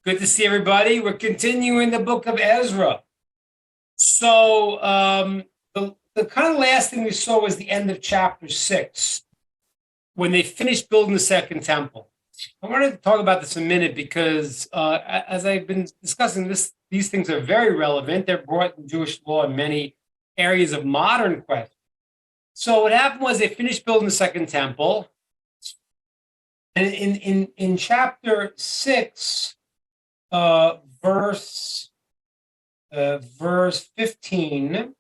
Good to see everybody. We're continuing the book of Ezra. So the kind of last thing we saw was the end of chapter 6 when they finished building the second temple. I wanted to talk about this a minute because as I've been discussing these things are very relevant. They're brought in Jewish law in many areas of modern questions. So what happened was they finished building the second temple. And in chapter 6, uh, verse verse 15,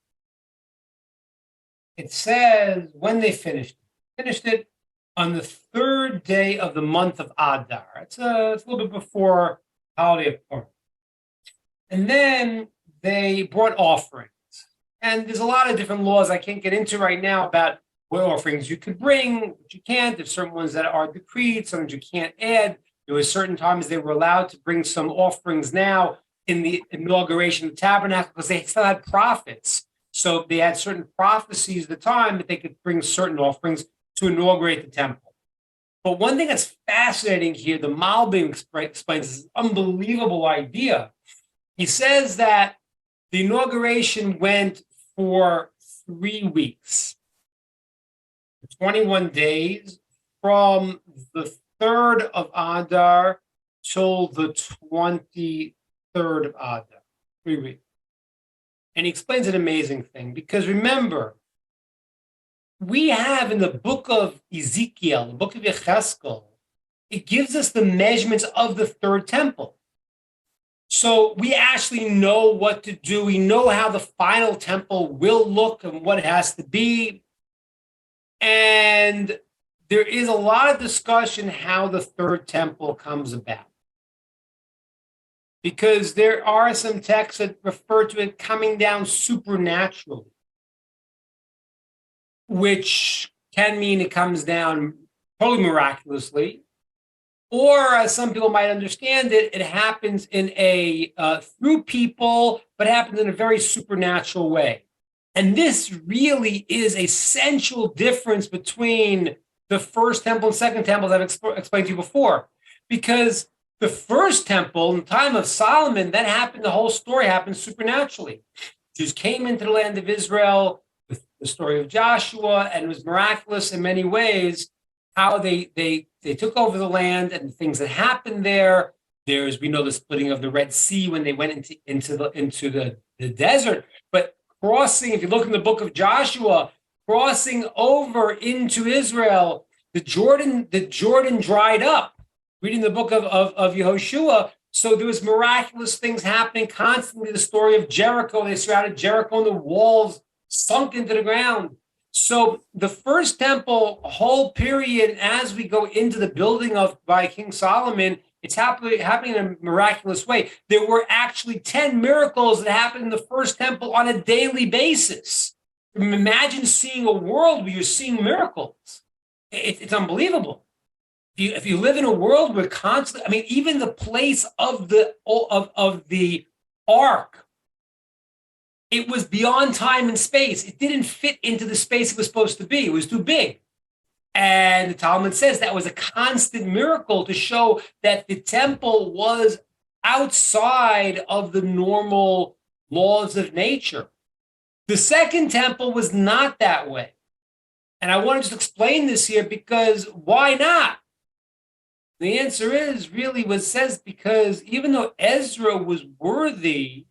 it says when they finished it on the third day of the month of Adar. It's a little bit before holiday of Purim. And then they brought offerings. And there's a lot of different laws I can't get into right now about what offerings you could bring, what you can't. There's certain ones that are decreed, some you can't add. There were certain times they were allowed to bring some offerings now in the inauguration of the tabernacle because they still had prophets. So they had certain prophecies at the time that they could bring certain offerings to inaugurate the temple. But one thing that's fascinating here, the Malbim explains this unbelievable idea. He says that the inauguration went for 3 weeks, 21 days, from the 3rd of Adar till the 23rd of Adar, 3 weeks. And he explains an amazing thing, because remember, we have in the book of Ezekiel, the book of Yecheskel, it gives us the measurements of the third temple. So we actually know what to do. We know how the final temple will look and what it has to be. And there is a lot of discussion how the third temple comes about, because there are some texts that refer to it coming down supernaturally, which can mean it comes down totally miraculously, or as some people might understand it, it happens in through people, but happens in a very supernatural way. And this really is a central difference between the first temple and second temple that I've explained to you before, because the first temple in the time of Solomon, that happened, the whole story happened supernaturally. Jews came into the land of Israel with the story of Joshua, and it was miraculous in many ways how they took over the land and the things that happened there. We know the splitting of the Red Sea when they went into the desert, but crossing, if you look in the book of Joshua, crossing over into Israel, the Jordan dried up. Reading the book of Yehoshua, so there was miraculous things happening constantly. The story of Jericho, they surrounded Jericho and the walls sunk into the ground. So the first temple whole period, as we go into the building by King Solomon, it's happening in a miraculous way. There were actually 10 miracles that happened in the first temple on a daily basis. Imagine seeing a world where you're seeing miracles. It's unbelievable. If you live in a world where constantly, I mean, even the place of the ark, it was beyond time and space. It didn't fit into the space it was supposed to be. It was too big. And the Talmud says that was a constant miracle to show that the temple was outside of the normal laws of nature. The second temple was not that way. And I want to just explain this here, because why not? The answer is really what it says, because even though Ezra was worthy,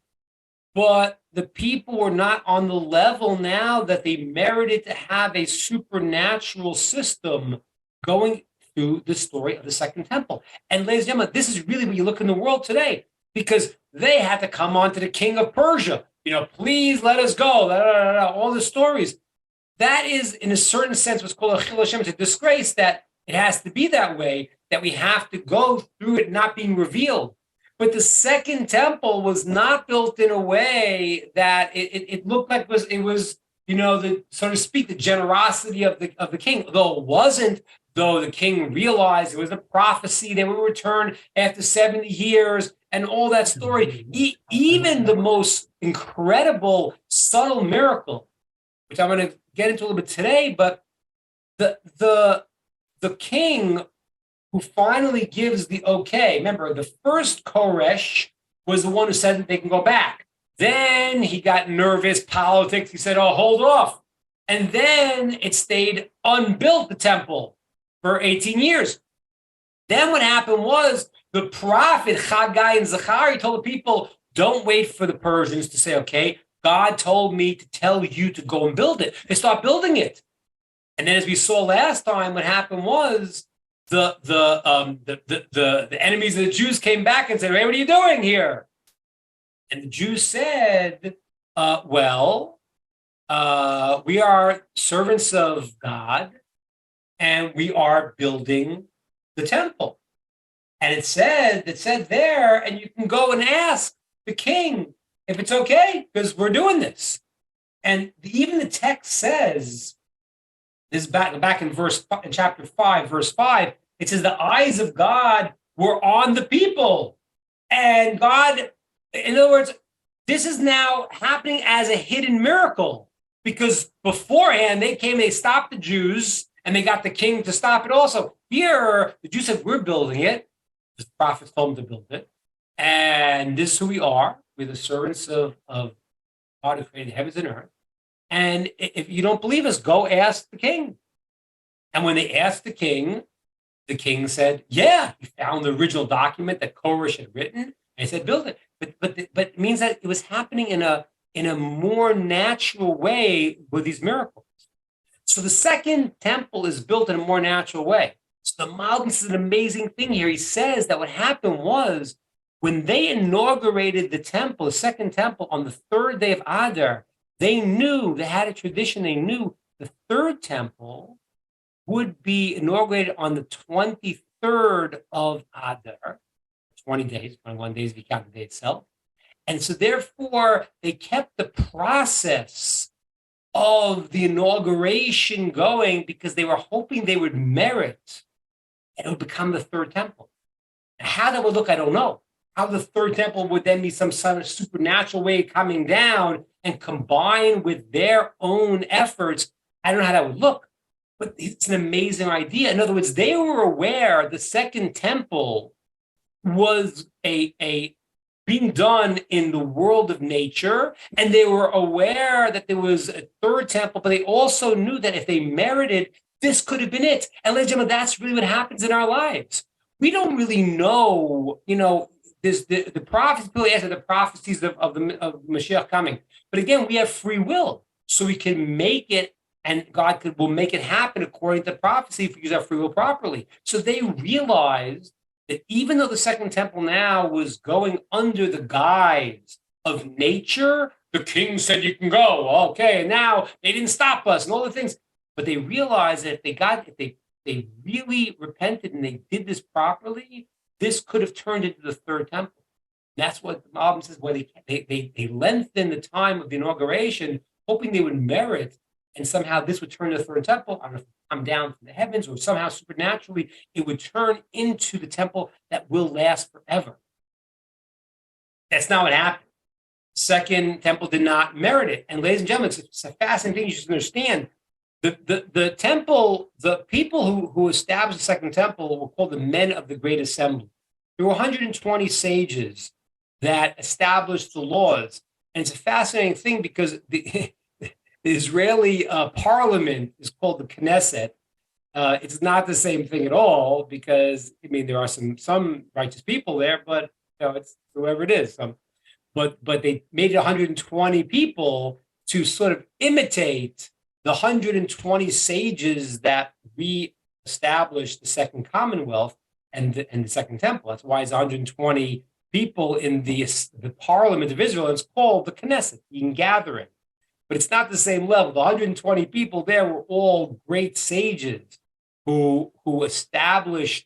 but the people were not on the level now that they merited to have a supernatural system going through the story of the second temple. And ladies and gentlemen, this is really when you look in the world today, because they had to come on to the king of Persia. Please let us go, all the stories. That is, in a certain sense, what's called a chilul Hashem. It's a disgrace that it has to be that way, that we have to go through it not being revealed. But the second temple was not built in a way that it looked like it was the, so to speak, the generosity of the king. Though it wasn't, though the king realized it was a prophecy they would return after 70 years and all that story. Even the most incredible, subtle miracle, which I'm going to get into a little bit today, but the king who finally gives the okay. Remember, the first Koresh was the one who said that they can go back. Then he got nervous, politics. He said, oh, hold off. And then it stayed unbuilt, the temple, for 18 years. Then what happened was the prophet Haggai and Zechariah told the people, don't wait for the Persians to say, okay, God told me to tell you to go and build it. They start building it. And then as we saw last time, what happened was the enemies of the Jews came back and said, hey, what are you doing here? And the Jews said, we are servants of God, and we are building the temple. And it said there, and you can go and ask the king if it's okay, because we're doing this. And even the text says, this back in chapter 5, verse 5, it says the eyes of God were on the people. And God, in other words, this is now happening as a hidden miracle, because beforehand they stopped the Jews and they got the king to stop it also. Here, the Jews said, we're building it. The prophets told them to build it. And this is who we are. We're the servants of God who created heavens and earth. And if you don't believe us, go ask the king. And when they asked the king said, yeah, he found the original document that Koresh had written. And he said, build it. But it means that it was happening in a more natural way with these miracles. So the second temple is built in a more natural way. So the Malbim is an amazing thing here. He says that what happened was when they inaugurated the temple, the second temple, on the third day of Adar, they had a tradition, they knew the third temple would be inaugurated on the 23rd of Adar, 20 days, 21 days if you count the day itself. And so therefore, they kept the process of the inauguration going because they were hoping they would merit and it would become the third temple. And how that would look, I don't know. How the third temple would then be some sort of supernatural way coming down and combine with their own efforts, I don't know how that would look. But it's an amazing idea. In other words, they were aware the second temple was a being done in the world of nature, and they were aware that there was a third temple, but they also knew that if they merited, this could have been it. And ladies and gentlemen, that's really what happens in our lives. We don't really know, this, the prophets, people ask the prophecies of Mashiach coming. But again, we have free will, so we can make it, and God will make it happen according to prophecy if we use our free will properly. So they realized that even though the second temple now was going under the guise of nature, the king said you can go. Okay, and now they didn't stop us and all the things. But they realized that if they really repented and they did this properly, this could have turned into the third temple. And that's what the Malbim says, where they lengthened the time of the inauguration, hoping they would merit, and somehow this would turn to the third temple. I don't know if it would come down from the heavens or somehow supernaturally it would turn into the temple that will last forever. That's not what happened. Second temple did not merit it. And ladies and gentlemen, it's a fascinating thing you should understand. The temple, the people who established the second temple were called the men of the Great Assembly. There were 120 sages that established the laws. And it's a fascinating thing because the Israeli parliament is called the Knesset. It's not the same thing at all because, there are some righteous people there, but it's whoever it is. But they made it 120 people to sort of imitate the 120 sages that re-established the Second Commonwealth and the Second Temple. That's why it's 120 people in the Parliament of Israel. And it's called the Knesset, the gathering. But it's not the same level. The 120 people there were all great sages who established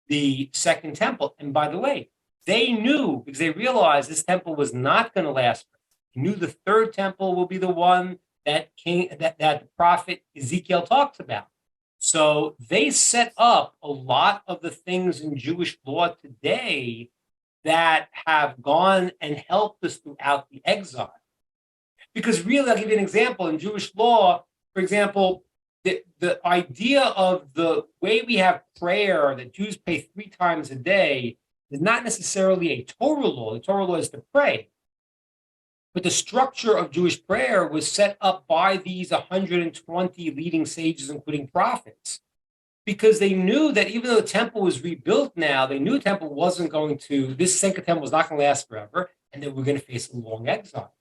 the Second Temple. And by the way, they knew, because they realized this temple was not going to last. They knew the third temple will be the one that the prophet Ezekiel talks about. So they set up a lot of the things in Jewish law today that have gone and helped us throughout the exile. Because really, I'll give you an example. In Jewish law, for example, the idea of the way we have prayer that Jews pray 3 times a day is not necessarily a Torah law. The Torah law is to pray. But the structure of Jewish prayer was set up by these 120 leading sages, including prophets, because they knew that even though the temple was rebuilt now, they knew the temple wasn't going to, this second temple was not going to last forever, and that we're going to face a long exile.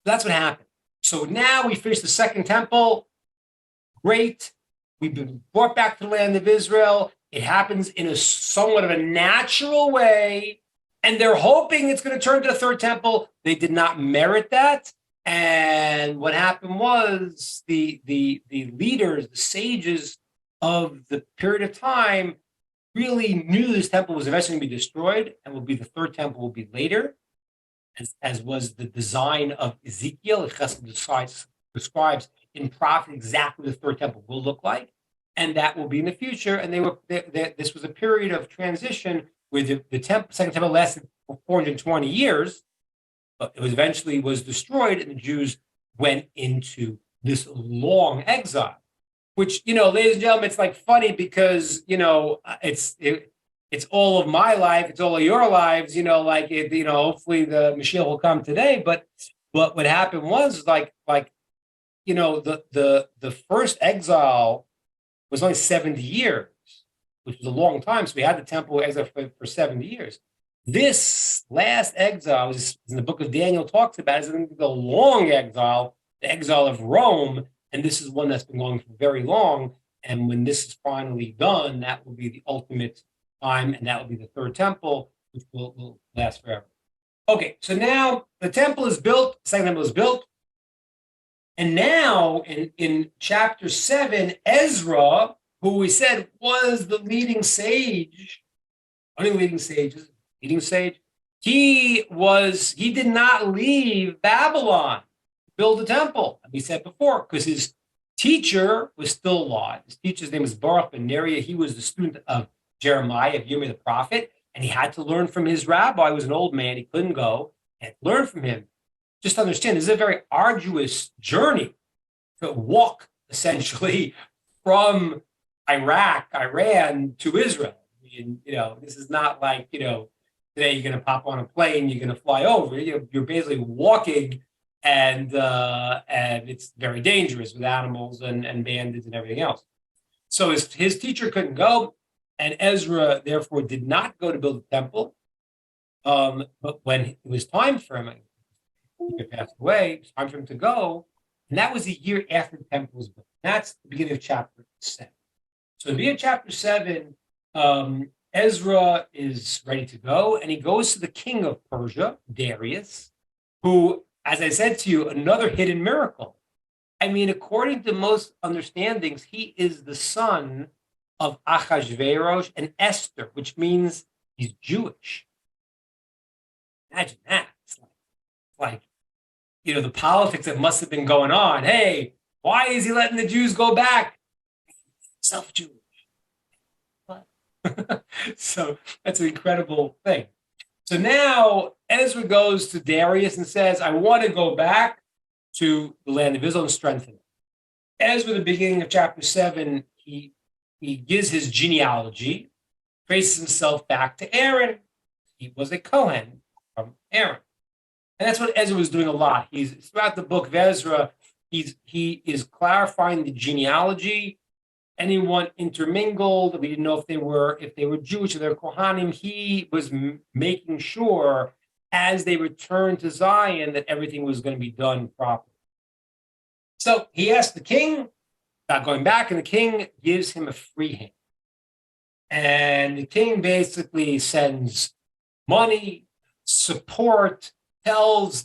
That's what happened. So now we finished the second temple. Great. We've been brought back to the land of Israel. It happens in a somewhat of a natural way. And they're hoping it's going to turn to the third temple. They did not merit that. And what happened was the leaders, the sages of the period of time really knew this temple was eventually going to be destroyed and will be the third temple will be later, as was the design of Ezekiel. Chesed describes in prophet exactly what the third temple will look like, and that will be in the future. And this was a period of transition where the second temple lasted for 420 years, but it was eventually destroyed, and the Jews went into this long exile. Which, ladies and gentlemen, it's like funny because it's all of my life, it's all of your lives. Hopefully the Mashiach will come today. But what happened was the first exile was only 70 years, which was a long time. So we had the temple exile for 70 years. This last exile, as in the book of Daniel talks about, is the long exile, the exile of Rome. And this is one that's been going for very long. And when this is finally done, that will be the ultimate time. And that will be the third temple, which will last forever. Okay, so now the temple is built, the second temple is built. And now in chapter 7, Ezra, who we said was the leading sage, leading sage, he did not leave Babylon to build the temple, we said before, because his teacher was still alive. His teacher's name was Baruch ben Neriah. He was the student of Jeremiah, of Yirmiyah the prophet, and he had to learn from his rabbi, who was an old man. He couldn't go and learn from him. Just understand, this is a very arduous journey to walk, essentially, from Iran to Israel. I mean, this is not like, today you're going to pop on a plane, you're going to fly over. You're basically walking, and it's very dangerous with animals and bandits and everything else. So his teacher couldn't go, and Ezra, therefore, did not go to build the temple. But when it was time for him, he passed away, it was time for him to go, and that was a year after the temple was built. That's the beginning of chapter 7. So in the beginning of chapter 7, Ezra is ready to go, and he goes to the king of Persia, Darius, who, as I said to you, another hidden miracle. I mean, according to most understandings, he is the son of Achashverosh and Esther, which means he's Jewish. Imagine that. It's like the politics that must have been going on. Hey, why is he letting the Jews go back? Self-Jewish. So that's an incredible thing. So now Ezra goes to Darius and says, I want to go back to the land of Israel and strengthen it. Ezra, the beginning of chapter 7, he gives his genealogy, traces himself back to Aaron. He was a Kohen from Aaron. And that's what Ezra was doing a lot. He's throughout the book of Ezra, he is clarifying the genealogy. Anyone intermingled, we didn't know if they were Jewish or they were Kohanim. He was making sure as they returned to Zion that everything was going to be done properly. So he asked the king about going back, and the king gives him a free hand. And the king basically sends money, support, tells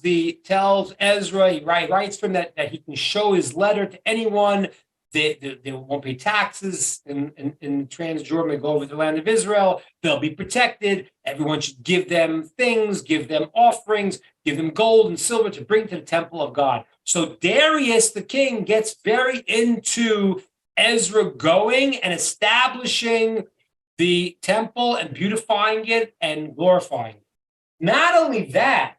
Ezra, he writes for him that he can show his letter to anyone. They won't pay taxes in Transjordan. They go over to the land of Israel. They'll be protected. Everyone should give them things, give them offerings, give them gold and silver to bring to the temple of God. So Darius, the king, gets very into Ezra going and establishing the temple and beautifying it and glorifying it. Not only that,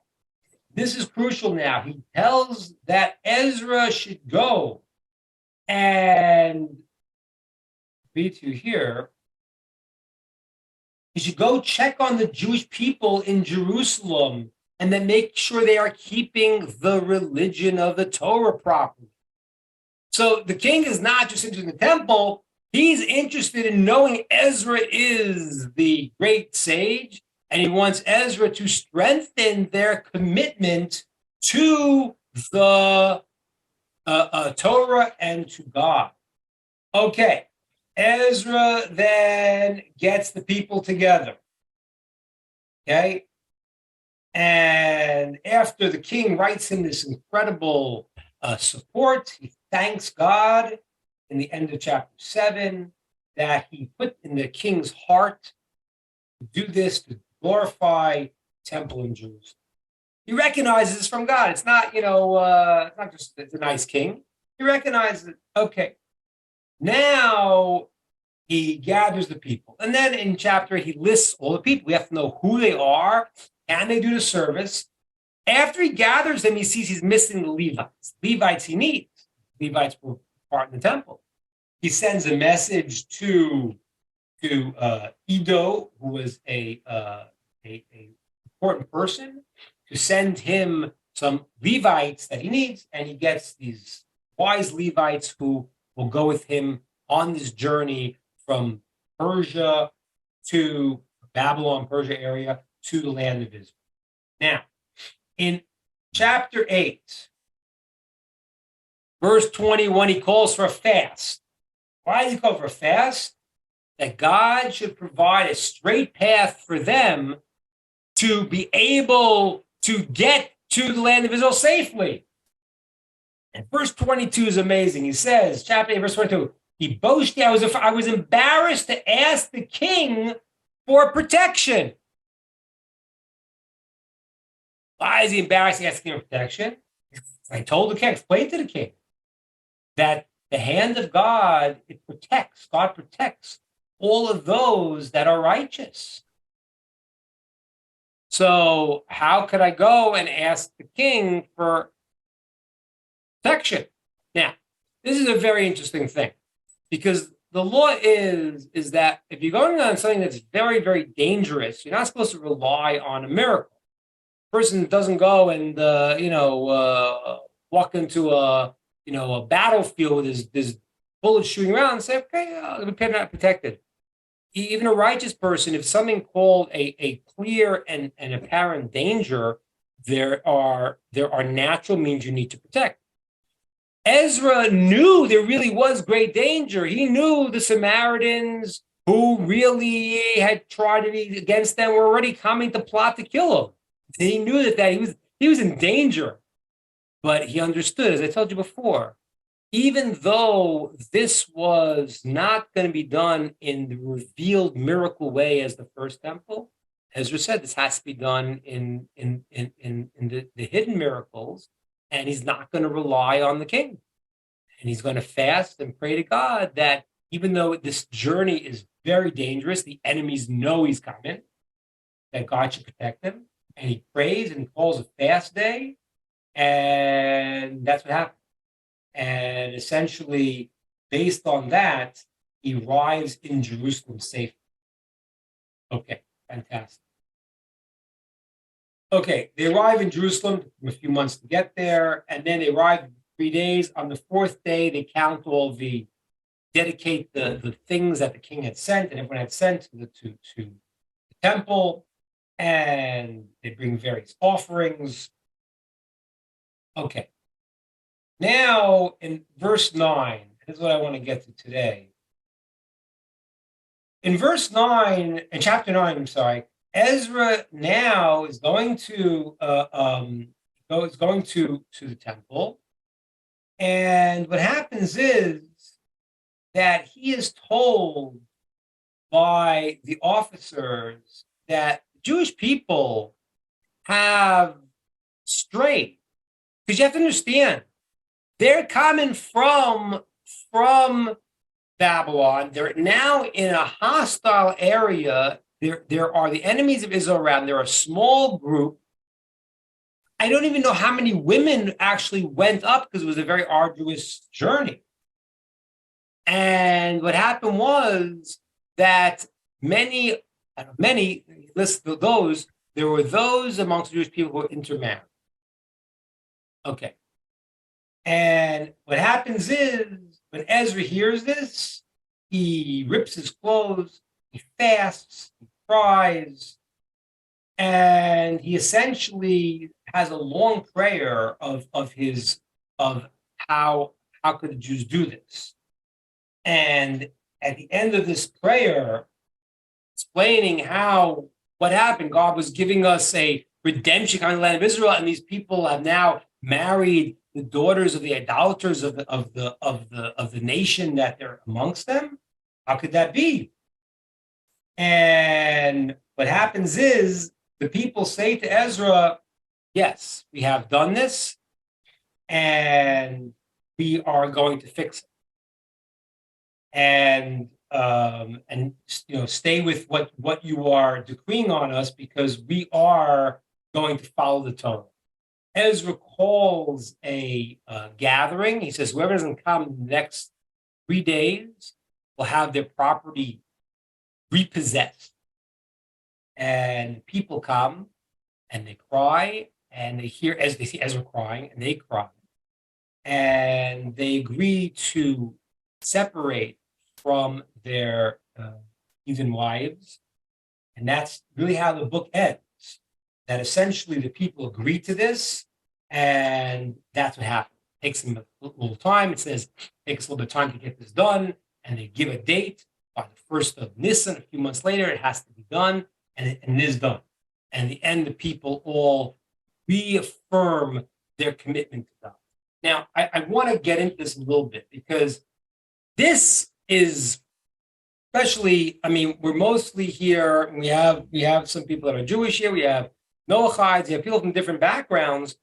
this is crucial now. He tells that Ezra should go And read to you here. You should go check on the Jewish people in Jerusalem and then make sure they are keeping the religion of the Torah properly. So the king is not just interested in the temple, he's interested in knowing Ezra is the great sage, and he wants Ezra to strengthen their commitment to the Torah and to God. Okay, Ezra then gets the people together. Okay, and after the king writes him this incredible support, he thanks God in the end of chapter 7 that he put in the king's heart to do this, to glorify the temple in Jerusalem. He recognizes it's from God. It's not, it's not just it's a nice king. He recognizes it. Okay. Now he gathers the people. And then in chapter 8, he lists all the people. We have to know who they are. Can they do the service? After he gathers them, he sees he's missing the Levites. Levites he needs. Levites were part of the temple. He sends a message to Edo, who was a important person, to send him some Levites that he needs, and he gets these wise Levites who will go with him on this journey from Persia to Babylon, Persia area, to the land of Israel. Now, in chapter 8, verse 21, he calls for a fast. Why does he call for a fast? That God should provide a straight path for them to be able to get to the land of Israel safely. And verse 22 is amazing. He says, chapter 8, verse 22, he boasted, I was embarrassed to ask the king for protection. Why is he embarrassed to ask the king for protection? I told the king, explained to the king, that the hand of God, God protects all of those that are righteous. So how could I go and ask the king for protection? Now, this is a very interesting thing, because the law is that if you're going on something that's very, very dangerous, you're not supposed to rely on a miracle. A person doesn't go and walk into a battlefield with his bullets shooting around and say, okay, I'll be protected. Even a righteous person, if something called a clear and apparent danger, there are natural means you need to protect. Ezra knew there really was great danger. He knew the Samaritans who really had tried to be against them were already coming to plot to kill him. He knew that he was in danger, but he understood, as I told you before, even though this was not going to be done in the revealed miracle way as the first temple, Ezra said this has to be done in the hidden miracles, and he's not going to rely on the king. And he's going to fast and pray to God that even though this journey is very dangerous, the enemies know he's coming, that God should protect him. And he prays and calls a fast day, and that's what happened. And essentially, based on that, he arrives in Jerusalem safely. Okay, fantastic. Okay, they arrive in Jerusalem, a few months to get there, and then they arrive in 3 days. On the 4th day, they dedicate the things that the king had sent and everyone had sent to the temple, and they bring various offerings. Okay. Now, in verse 9, this is what I want to get to today. In verse 9, in chapter 9, I'm sorry, Ezra now is going to the temple, and what happens is that he is told by the officers that Jewish people have strayed, because you have to understand, they're coming from Babylon. They're now in a hostile area. There are the enemies of Israel around. They're a small group. I don't even know how many women actually went up, because it was a very arduous journey. And what happened was that many, list those, there were those amongst Jewish people who were intermarried. Okay. And what happens is, when Ezra hears this, he rips his clothes, he fasts, he cries, and he essentially has a long prayer of how could the Jews do this. And at the end of this prayer, explaining what happened, God was giving us a redemption coming to the land of Israel, and these people have now married the daughters of the idolaters of the nation that they're amongst them. How could that be? And what happens is the people say to Ezra, yes, we have done this, and we are going to fix it. And stay with what you are decreeing on us, because we are going to follow the Torah. Ezra calls a gathering. He says, whoever doesn't come in the next 3 days will have their property repossessed. And people come and they cry, and they see Ezra crying, and they cry. And they agree to separate from their heathen wives. And that's really how the book ends. That essentially the people agree to this, and that's what happened. It takes them a little time. It says it takes a little bit of time to get this done, and they give a date by the 1st of Nisan. A few months later, it has to be done, and it is done. And in the end, the people all reaffirm their commitment to God. Now, I want to get into this a little bit, because this is, especially, we're mostly here. We have some people that are Jewish here. We have Noachides. We have people from different backgrounds,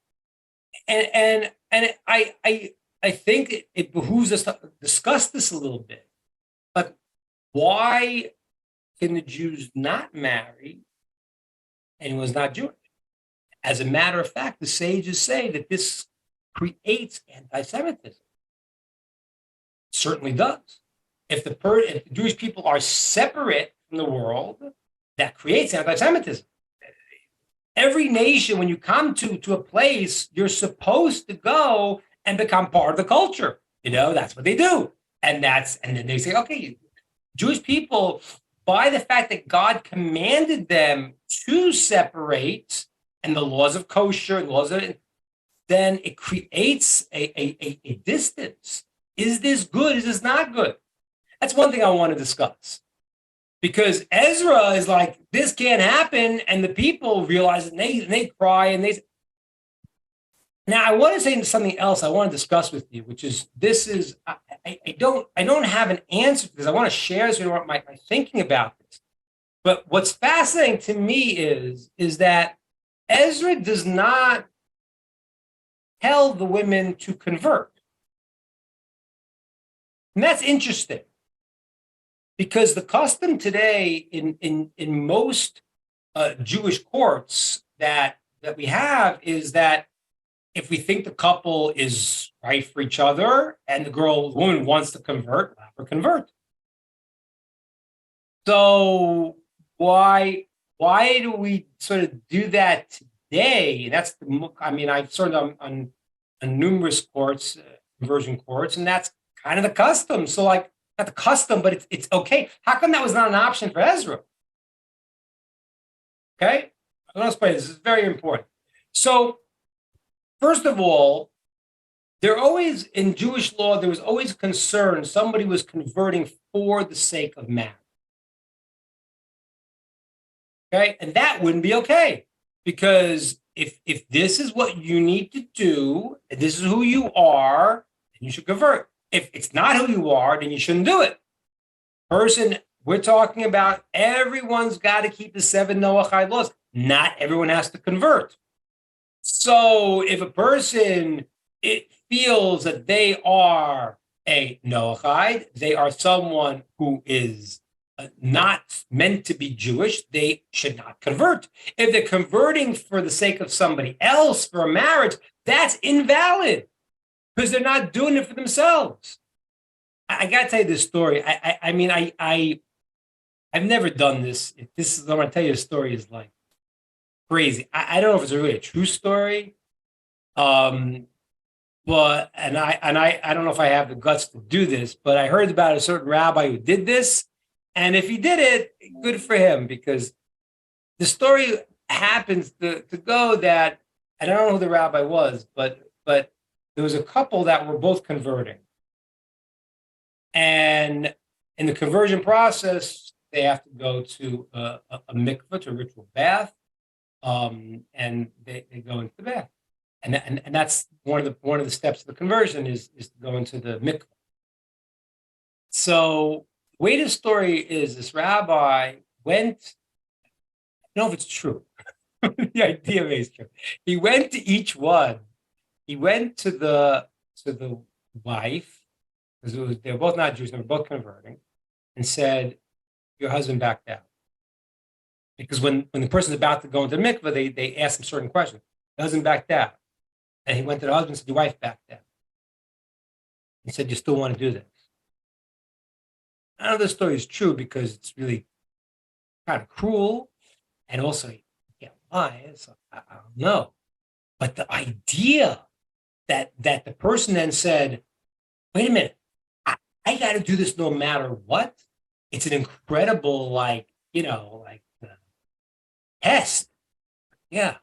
and I think it behooves us to discuss this a little bit. But why can the Jews not marry anyone who's not Jewish? As a matter of fact, the sages say that this creates anti-Semitism. It certainly does. If the Jewish people are separate from the world, that creates anti-Semitism. Every nation, when you come to a place, you're supposed to go and become part of the culture. That's what they do. And then they say, okay, Jewish people, by the fact that God commanded them to separate, and the laws of kosher, then it creates a distance. Is this good? Is this not good? That's one thing I want to discuss. Because Ezra is like, this can't happen, and the people realize it, and they cry, and they. Now, I want to say something else I want to discuss with you, which is I don't have an answer because I want to share this with you my thinking about this. But what's fascinating to me is that Ezra does not tell the women to convert. And that's interesting, because the custom today in most Jewish courts that we have is that if we think the couple is right for each other and the woman wants to convert, let her convert. So why do we sort of do that today? That's I've served on numerous courts, conversion courts, and that's kind of the custom. So not the custom, but it's okay. How come that was not an option for Ezra? Okay, I'm going to explain this. This is very important. So, first of all, in Jewish law, there was always concern somebody was converting for the sake of marriage. Okay, and that wouldn't be okay, because if this is what you need to do, and this is who you are, then you should convert. If it's not who you are, then you shouldn't do it. We're talking about everyone's got to keep the 7 Noahide laws. Not everyone has to convert. So if a person feels that they are a Noahide, they are someone who is not meant to be Jewish, they should not convert. If they're converting for the sake of somebody else for a marriage, that's invalid, because they're not doing it for themselves. I got to tell you this story. I mean, I've never done this. This is, I'm going to tell you, a story is like crazy. I don't know if it's really a true story. Um, but I don't know if I have the guts to do this, but I heard about a certain rabbi who did this, and if he did it, good for him, because the story happens to go that, and I don't know who the rabbi was, but there was a couple that were both converting, and in the conversion process, they have to go to a mikvah, to a ritual bath, and they go into the bath, and that's one of the steps of the conversion is to go into the mikvah. So the way the story is, this rabbi went. I don't know if it's true. The idea is true. He went to each one. He went to the wife, because they were both not Jews, they were both converting, and said, "Your husband backed out." Because when the person's about to go into the mikvah, they ask him certain questions. The husband backed out. And he went to the husband and said, "Your wife backed out." He said, "You still want to do this?" I know this story is true because it's really kind of cruel. And also, you can't lie. So I don't know. But the idea that the person then said, "Wait a minute, I got to do this no matter what." It's an incredible, test. Yeah.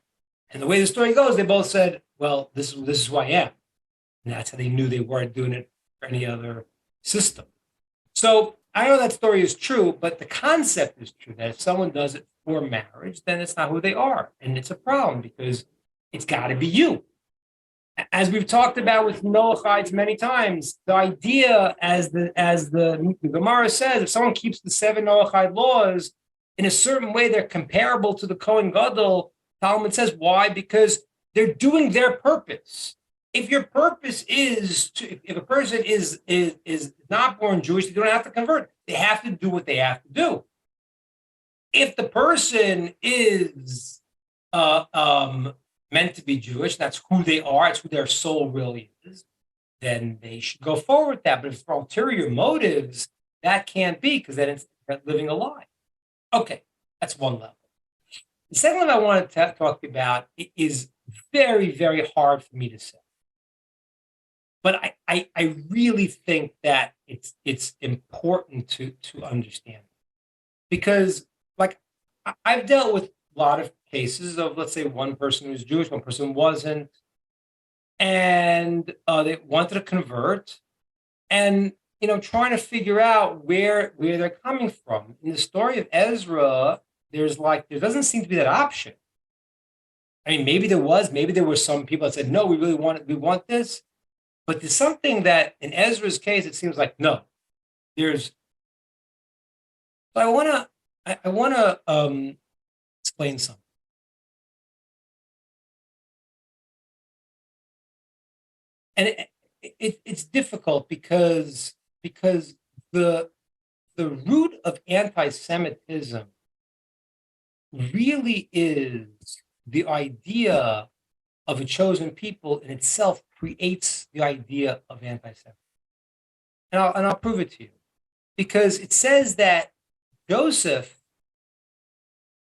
And the way the story goes, they both said, "Well, this is who I am." And that's how they knew they weren't doing it for any other system. So I know that story is true, but the concept is true that if someone does it for marriage, then it's not who they are. And it's a problem because it's got to be you. As we've talked about with Noachites many times, the idea, as the Gemara says, if someone keeps the 7 Noachite laws in a certain way, they're comparable to the Kohen Gadol. Talmud says why? Because they're doing their purpose. If your purpose is if a person is not born Jewish, they don't have to convert. They have to do what they have to do. If the person is meant to be Jewish, that's who they are, it's who their soul really is, then they should go forward with that. But if for ulterior motives, that can't be, because then it's living a lie. Okay, that's one level. The second level I want to talk about is very, very hard for me to say. But I really think that it's important to understand, because like I've dealt with a lot of cases of, let's say, one person who's Jewish, one person wasn't, and they wanted to convert, and trying to figure out where they're coming from. In the story of Ezra, there doesn't seem to be that option. I mean, maybe there were some people that said, "No, we want this." But there's something that in Ezra's case, it seems like no. There's. So I wanna explain something. And it's difficult because the root of anti-Semitism really is the idea of a chosen people in itself creates the idea of anti-Semitism. And I'll prove it to you. Because it says that Joseph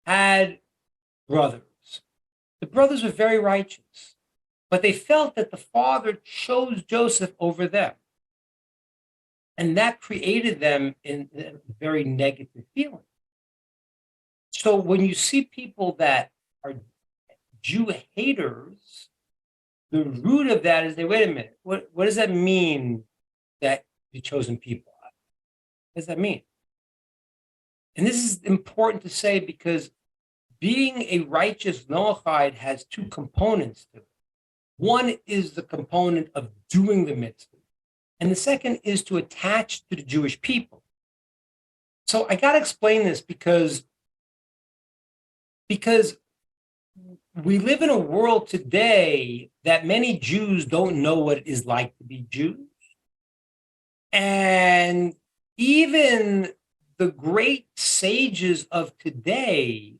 had brothers. The brothers were very righteous, but they felt that the father chose Joseph over them. And that created them in a very negative feeling. So when you see people that are Jew haters, the root of that is wait a minute, what does that mean that the chosen people are? What does that mean? And this is important to say because being a righteous Noachide has two components to it. One is the component of doing the mitzvah, and the second is to attach to the Jewish people. So I got to explain this because we live in a world today that many Jews don't know what it is like to be Jews. And even the great sages of today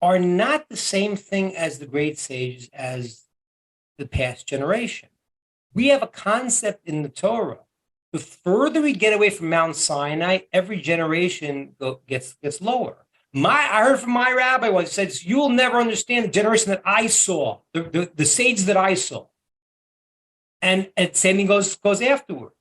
are not the same thing as the great sages as the past generation. We have a concept in the Torah The further we get away from Mount Sinai, every generation gets lower. I heard from my rabbi once, he said, you will never understand the generation that I saw, the sage that I saw. And same thing goes afterwards.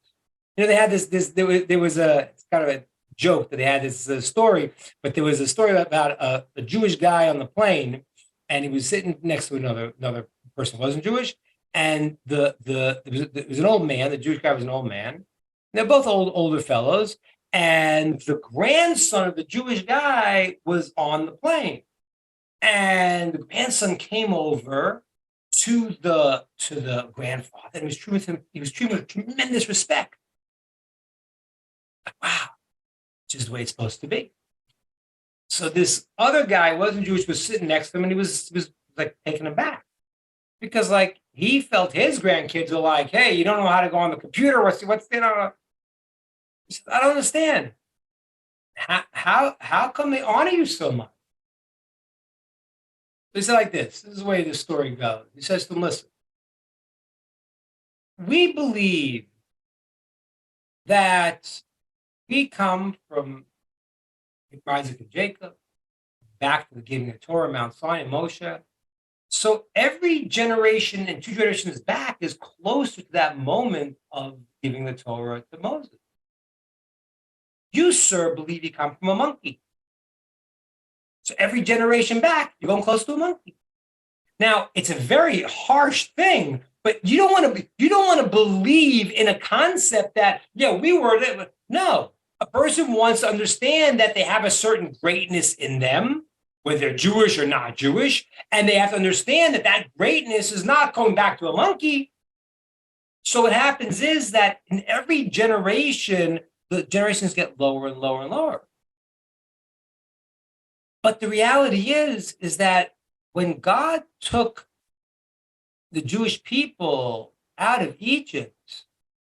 They had there was it's kind of a joke that they had this story, but there was a story about a Jewish guy on the plane, and he was sitting next to another person who wasn't Jewish, and it was an old man. The Jewish guy was an old man. They're both older fellows, and the grandson of the Jewish guy was on the plane, and the grandson came over to the grandfather and was treating him. He was treating him with tremendous respect. Like, wow, which is the way it's supposed to be. So this other guy wasn't Jewish, was sitting next to him, and he was like taken aback because like he felt his grandkids were like, hey, you don't know how to go on the computer. What's He said, I don't understand. How come they honor you so much? He said like this. This is the way the story goes. He says to them, listen, we believe that we come from Isaac and Jacob, back to the giving of Torah, Mount Sinai, Moshe. So every generation and 2 generations back is closer to that moment of giving the Torah to Moses. You, sir, believe you come from a monkey. So every generation back, you're going close to a monkey. Now, it's a very harsh thing, but you don't want to believe in a concept that, we were there. No, a person wants to understand that they have a certain greatness in them, whether they're Jewish or not Jewish, and they have to understand that that greatness is not going back to a monkey. So what happens is that in every generation, the generations get lower and lower and lower. But the reality is that when God took the Jewish people out of Egypt,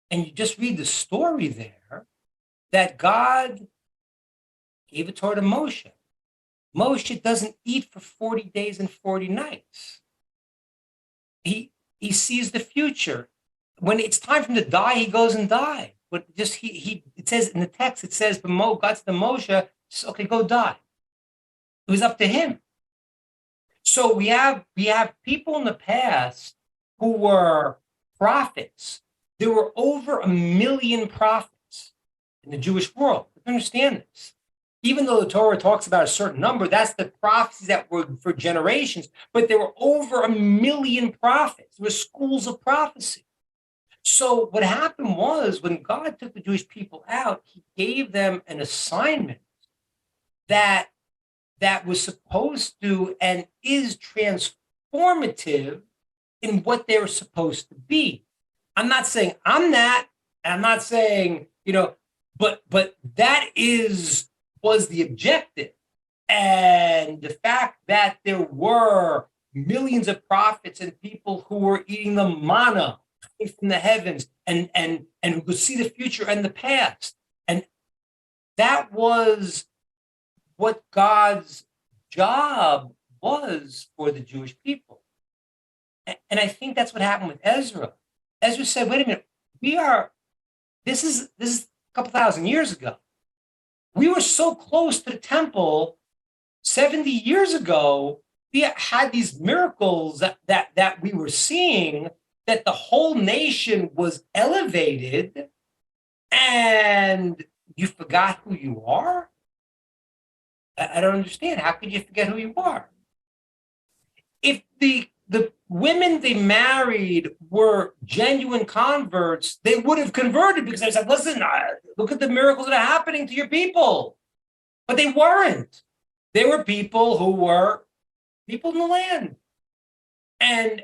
and you just read the story there, that God gave a Torah to Moshe. Moshe doesn't eat for 40 days and 40 nights. He sees the future. When it's time for him to die, he goes and dies. But just it says in the text, it says, God said to Moshe, okay, go die. It was up to him. So we have people in the past who were prophets. There were over 1 million prophets in the Jewish world. Understand this. Even though the Torah talks about a certain number, that's the prophecies that were for generations, but there were over 1 million prophets. There were schools of prophecy. So what happened was when God took the Jewish people out, he gave them an assignment that was supposed to and is transformative in what they were supposed to be. I'm not saying I'm that, and I'm not saying, but that was the objective. And the fact that there were millions of prophets and people who were eating the manna from the heavens and who could see the future and the past. And that was what God's job was for the Jewish people. And I think that's what happened with Ezra. Ezra said, wait a minute, this is a couple thousand years ago. We were so close to the temple 70 years ago. We had these miracles that we were seeing, that the whole nation was elevated, and you forgot who you are? I don't understand. How could you forget who you are? If the women they married were genuine converts, they would have converted because they said, listen, look at the miracles that are happening to your people. But they weren't. They were people who were people in the land. And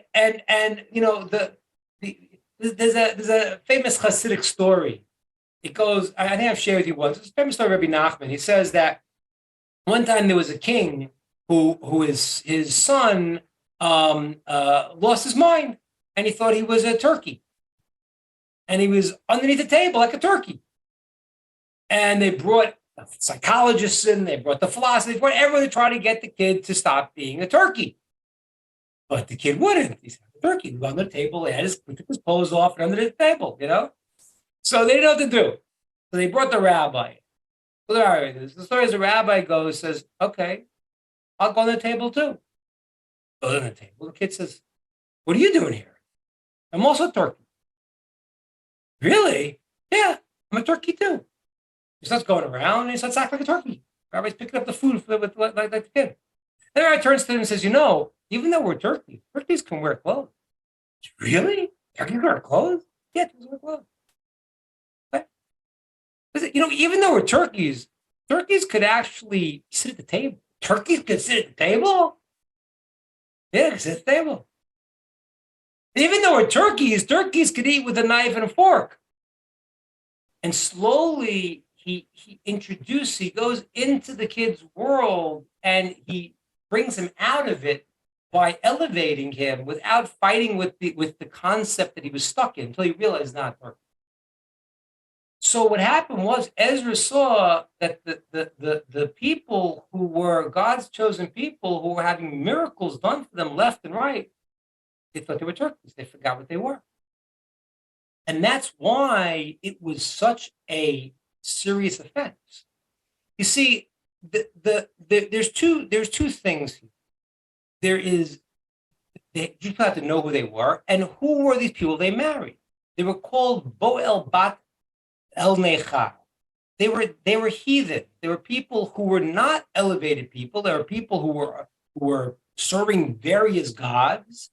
there's a famous Hasidic story. It goes, I think I've shared with you once. It's a famous story of Rabbi Nachman. He says that one time there was a king who his son lost his mind, and he thought he was a turkey, and he was underneath the table like a turkey. And they brought psychologists in, they brought the philosophers, brought everyone to try to get the kid to stop being a turkey. But the kid wouldn't. He's a turkey. He was on the table. He took his clothes off and under the table, So they didn't know what to do. So they brought the rabbi. So the story is the rabbi goes, says, okay, I'll go on the table too. Goes on the table. The kid says, what are you doing here? I'm also turkey. Really? Yeah, I'm a turkey too. He starts going around and he starts acting like a turkey. The rabbi's picking up the food like the kid. The rabbi turns to him and says, even though we're turkeys can wear clothes. Really? Turkeys wear clothes? Yeah, turkeys wear clothes. What? Even though we're turkeys could actually sit at the table. Turkeys could sit at the table? Yeah, they could sit at the table. Even though we're turkeys could eat with a knife and a fork. And slowly he goes into the kid's world and he brings him out of it by elevating him without fighting with the concept that he was stuck in until he realized not turkey. So what happened was Ezra saw that the people who were God's chosen people who were having miracles done for them left and right, they thought they were turkeys. They forgot what they were. And that's why it was such a serious offense. You see, there's two things here. There is, you have to know who they were, and who were these people they married. They were called Boel Bat El Nechal. They were heathen. They were people who were not elevated people. They were people who were serving various gods,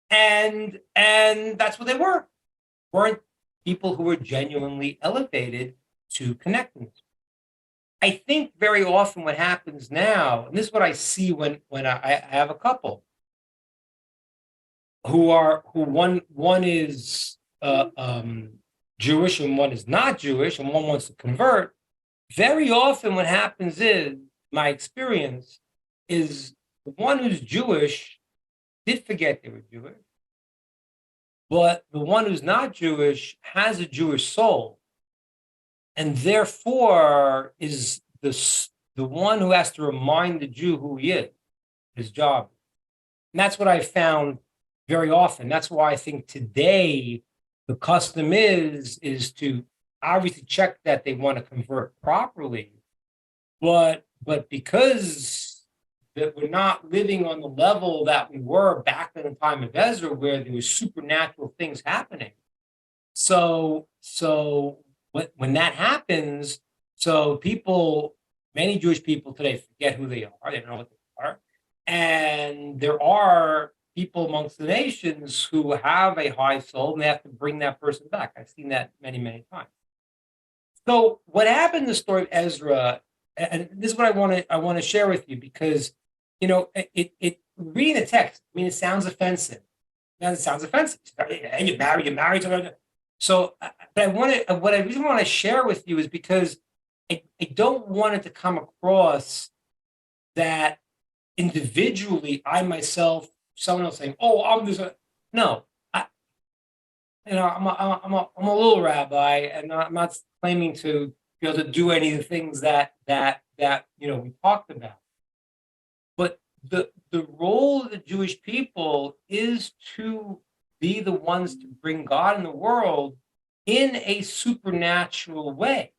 and that's what they were. Weren't people who were genuinely elevated to connecting. I think very often what happens now, and this is what I see when I have a couple who one is Jewish and one is not Jewish, and one wants to convert. Very often what happens is, my experience is, the one who's Jewish did forget they were Jewish. But the one who's not Jewish has a Jewish soul, and therefore is the one who has to remind the Jew who he is, his job. And that's what I found very often. That's why I think today the custom is to obviously check that they want to convert properly, but because that we're not living on the level that we were back in the time of Ezra, where there was supernatural things happening. So when that happens, so many Jewish people today forget who they are. They don't know what they are. And there are people amongst the nations who have a high soul, and they have to bring that person back. I've seen that many, many times. So what happened in the story of Ezra, and this is what I want to share with you, because reading the text, it sounds offensive. It sounds offensive. And you're married. So, but what I really want to share with you is because I don't want it to come across that individually, I myself, someone else saying, "Oh, I'm this." No, I'm a little rabbi, and I'm not claiming to be able to do any of the things that we talked about. But the role of the Jewish people is to be the ones to bring God in the world in a supernatural way.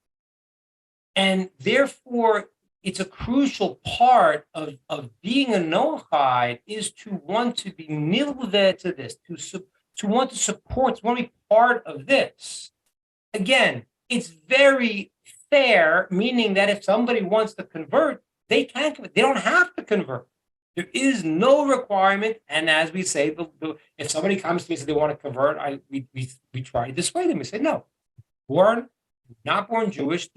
And therefore, it's a crucial part of being a Noachide is to want to be nilveh to this, to want to support, to want to be part of this. Again, it's very fair, meaning that if somebody wants to convert, they can convert. They don't have to convert. There is no requirement. And as we say, if somebody comes to me and says they want to convert, we try to dissuade them. We say, no, not born Jewish.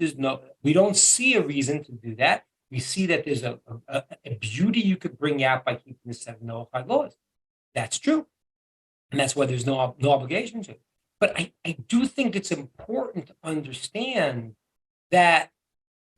We don't see a reason to do that. We see that there's a beauty you could bring out by keeping the 7 Noachide laws. That's true. And that's why there's no obligation to. But I do think it's important to understand that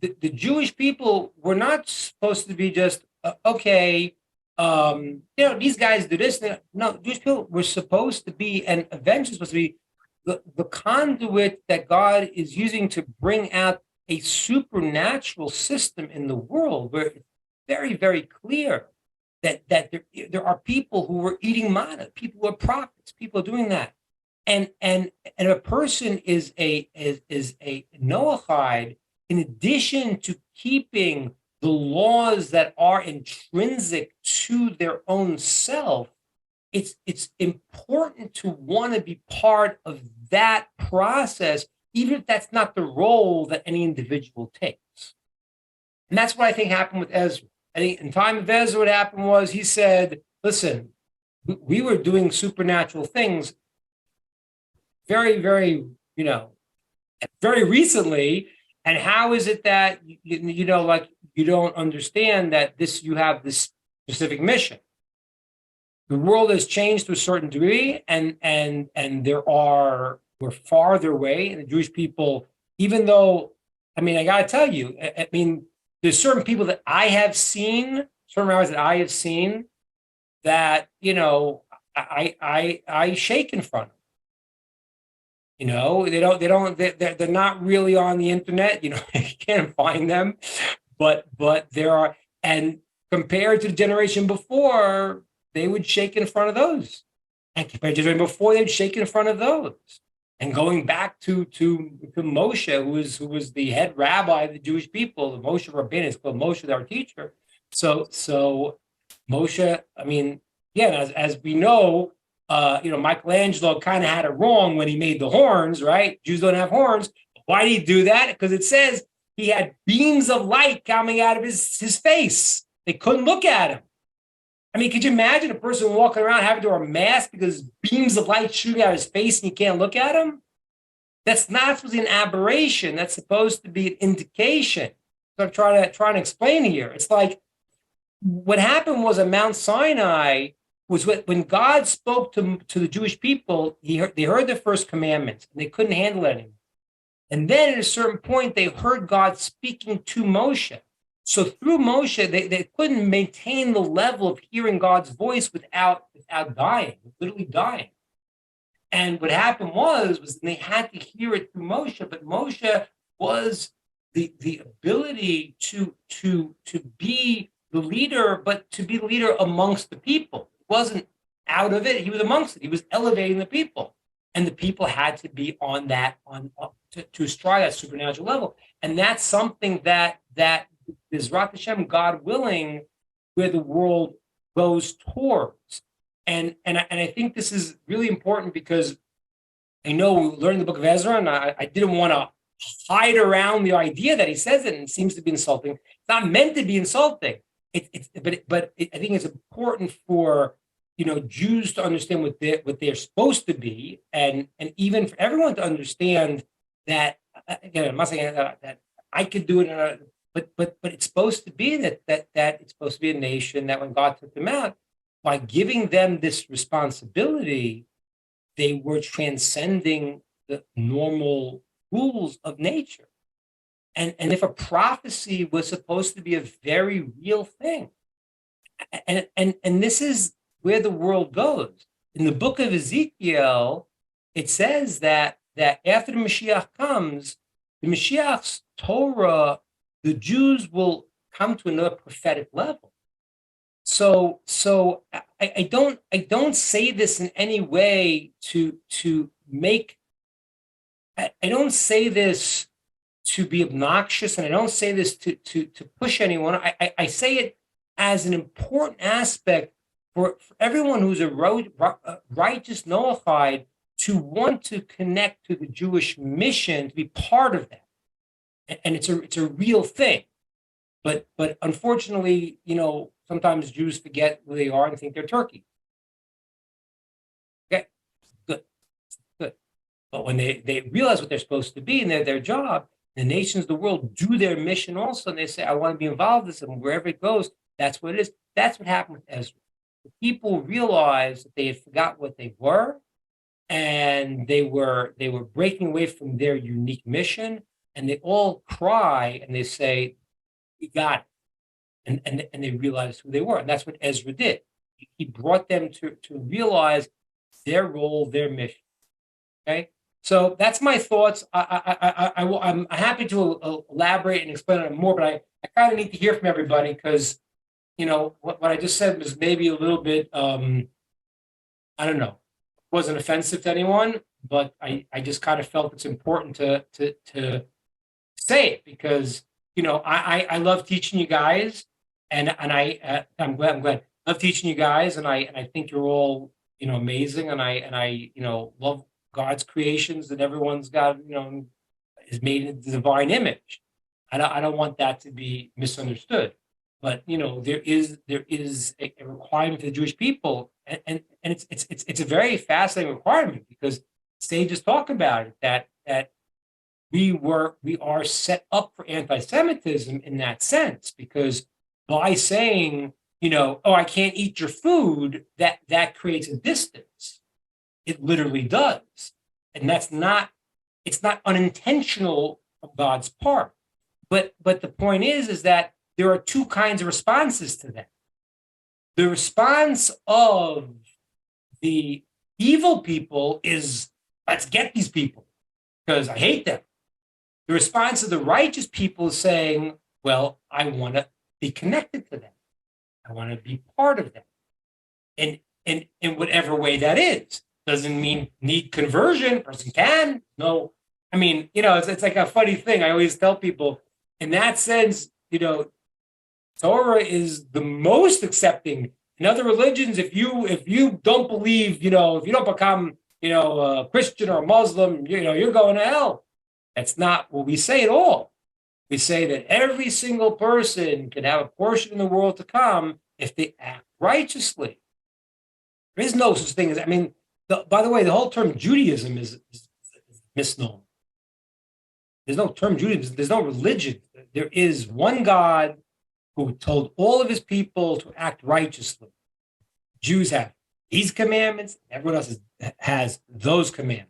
the Jewish people were not supposed to be just, okay, these guys do this. No, Jewish people were supposed to be, and eventually supposed to be, the conduit that God is using to bring out a supernatural system in the world, where it's very, very clear that there are people who were eating manna, people who are prophets, people are doing that. And if a person is a Noahide, in addition to keeping the laws that are intrinsic to their own self, it's important to want to be part of that process, even if that's not the role that any individual takes. And that's what I think happened with Ezra. I think in the time of Ezra, what happened was he said, listen, we were doing supernatural things very, very, very recently. And how is it that, like you don't understand that you have this specific mission? The world has changed to a certain degree, and we're farther away. And the Jewish people, even though, I got to tell you, there's certain people that I have seen, certain rabbis that I have seen that, I shake in front of. They're not really on the internet. You can't find them, but there are, and compared to the generation before, they would shake in front of those, and compared to the generation before, they would shake in front of those. And going back to Moshe, who was the head rabbi of the Jewish people, the Moshe Rabbeinu is called Moshe, our teacher. So Moshe, as we know, Michelangelo kind of had it wrong when he made the horns, right? Jews don't have horns. Why did he do that? Because it says he had beams of light coming out of his face. They couldn't look at him. Could you imagine a person walking around having to wear a mask because beams of light shooting out of his face and you can't look at him? That's not supposed to be an aberration. That's supposed to be an indication. So I'm trying to explain here. It's like what happened was at Mount Sinai was when God spoke to the Jewish people, they heard the first commandments and they couldn't handle it anymore. And then at a certain point, they heard God speaking to Moshe. So through Moshe, they couldn't maintain the level of hearing God's voice without dying, literally dying. And what happened was they had to hear it through Moshe, but Moshe was the ability to be the leader, but to be the leader amongst the people. He wasn't out of it; he was amongst it. He was elevating the people, and the people had to be on that to stride that supernatural level. And that's something that Bezrat Hashem, God willing, where the world goes towards. And I think this is really important because I know we learned the book of Ezra, and I didn't want to hide around the idea that he says it and it seems to be insulting. It's not meant to be insulting. But I think it's important for Jews to understand what they're supposed to be, and even for everyone to understand that. Again, I'm not saying that I could do it. But it's supposed to be that it's supposed to be a nation that when God took them out, by giving them this responsibility, they were transcending the normal rules of nature. And if a prophecy was supposed to be a very real thing, and this is where the world goes. In the book of Ezekiel, it says that after the Mashiach comes, the Mashiach's Torah, the Jews will come to another prophetic level. So I don't say this in any way to make. I don't say this to be obnoxious, and I don't say this to push anyone. I say it as an important aspect for everyone who's a righteous Noahide to want to connect to the Jewish mission, to be part of that. And it's a real thing, but unfortunately, sometimes Jews forget who they are and think they're Turkey. Okay, good. But when they realize what they're supposed to be and their job, the nations of the world do their mission also, and they say, "I want to be involved in this," and wherever it goes, that's what it is. That's what happened with Ezra. The people realized that they had forgot what they were, and they were breaking away from their unique mission. And they all cry and they say, "We got it," and they realize who they were, and that's what Ezra did. He brought them to realize their role, their mission. Okay, so that's my thoughts. I'm happy to elaborate and explain on it more, but I kind of need to hear from everybody because what I just said was maybe a little bit I don't know, wasn't offensive to anyone. I just kind of felt it's important to say it because I love teaching you guys, and I'm glad I love teaching you guys, and I think you're all amazing, and I love God's creations, and everyone's got is made in the divine image. I don't want that to be misunderstood, but there is a requirement for the Jewish people, and it's a very fascinating requirement because sages talk about it that we are set up for anti-Semitism in that sense because by saying oh, I can't eat your food, that creates a distance. It literally does, and it's not unintentional of God's part. But the point is that there are two kinds of responses to that. The response of the evil people is let's get these people because I hate them. The response of the righteous people is saying, well, I want to be connected to them. I want to be part of them. And in whatever way that is. Doesn't mean need conversion. A person can. No. I mean, it's like a funny thing. I always tell people, in that sense, Torah is the most accepting. In other religions, if you don't believe, if you don't become, a Christian or a Muslim, you're going to hell. That's not what we say at all. We say that every single person can have a portion in the world to come if they act righteously. There is no such thing as, by the way, the whole term Judaism is misnomer. There's no term Judaism. There's no religion. There is one God who told all of his people to act righteously. Jews have these commandments. Everyone else has those commandments.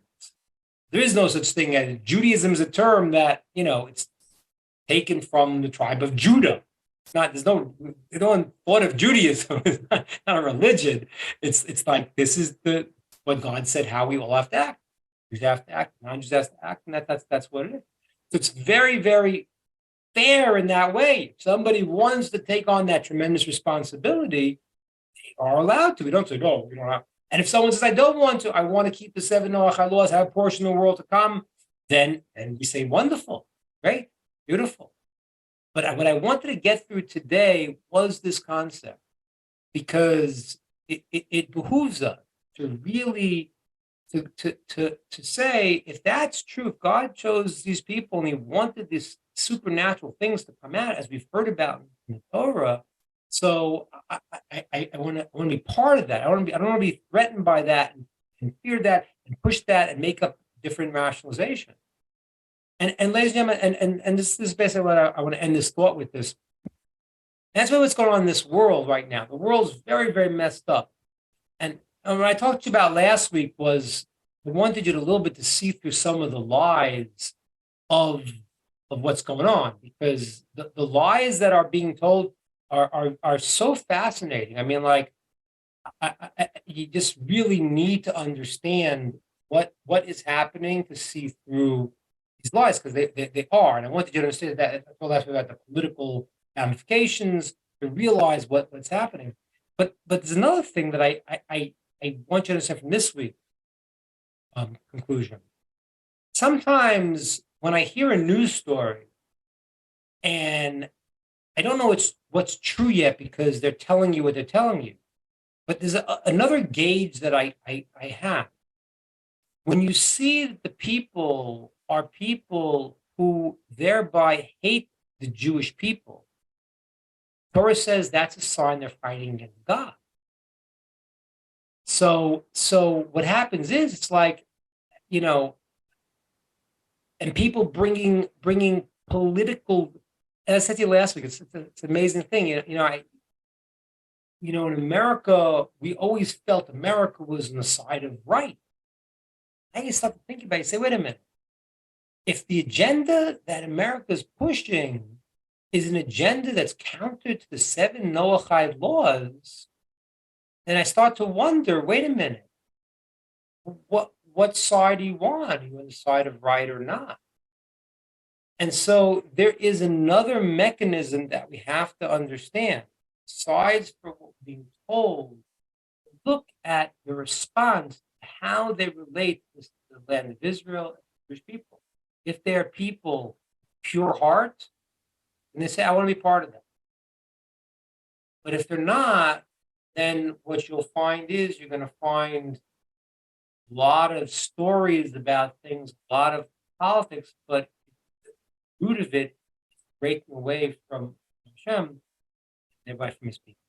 There is no such thing as Judaism is a term that, it's taken from the tribe of Judah. It's not, there's no thought of Judaism. It's not a religion. It's like, this is what God said, how we all have to act. Jews have to act, non-Jews have to act, and that's what it is. So it's very, very fair in that way. If somebody wants to take on that tremendous responsibility, they are allowed to. We don't say, no, we don't have. And if someone says, I don't want to, I want to keep the 7 Noach laws, have a portion of the world to come, then we say, wonderful, great, beautiful. But what I wanted to get through today was this concept, because it behooves us to really to say, if that's true, if God chose these people and he wanted these supernatural things to come out, as we've heard about in the Torah, so I want to be part of that. I don't want to be threatened by that and fear that and push that and make up different rationalization. And ladies and gentlemen, and this is basically what I want to end this thought with this. That's what's going on in this world right now. The world's very, very messed up. And what I talked to you about last week was I wanted you to a little bit to see through some of the lies of what's going on, because the lies that are being told are so fascinating. You just really need to understand what is happening to see through these lies, because they are. And I wanted you to understand that. I told last week about the political ramifications, to realize what's happening. But there's another thing that I want you to understand from this week's conclusion. Sometimes when I hear a news story and I don't know what's true yet because they're telling you what they're telling you, but there's another gauge that I have. When you see that the people are people who thereby hate the Jewish people, Torah says that's a sign they're fighting against God. So what happens is it's like, and people bringing political. And I said to you last week, it's an amazing thing. In America, we always felt America was on the side of right. Now you start to think about it, you say, wait a minute. If the agenda that America is pushing is an agenda that's counter to the 7 Noahide laws, then I start to wonder, wait a minute, what side do you want? Are you on the side of right or not? And so there is another mechanism that we have to understand. Besides for what we're being told, look at the response, how they relate to the the land of Israel, Jewish people. If they're people pure heart, and they say, I want to be part of that. But if they're not, then what you'll find is you're going to find a lot of stories about things, a lot of politics, but the root of it is breaking away from Hashem, thereby from his people.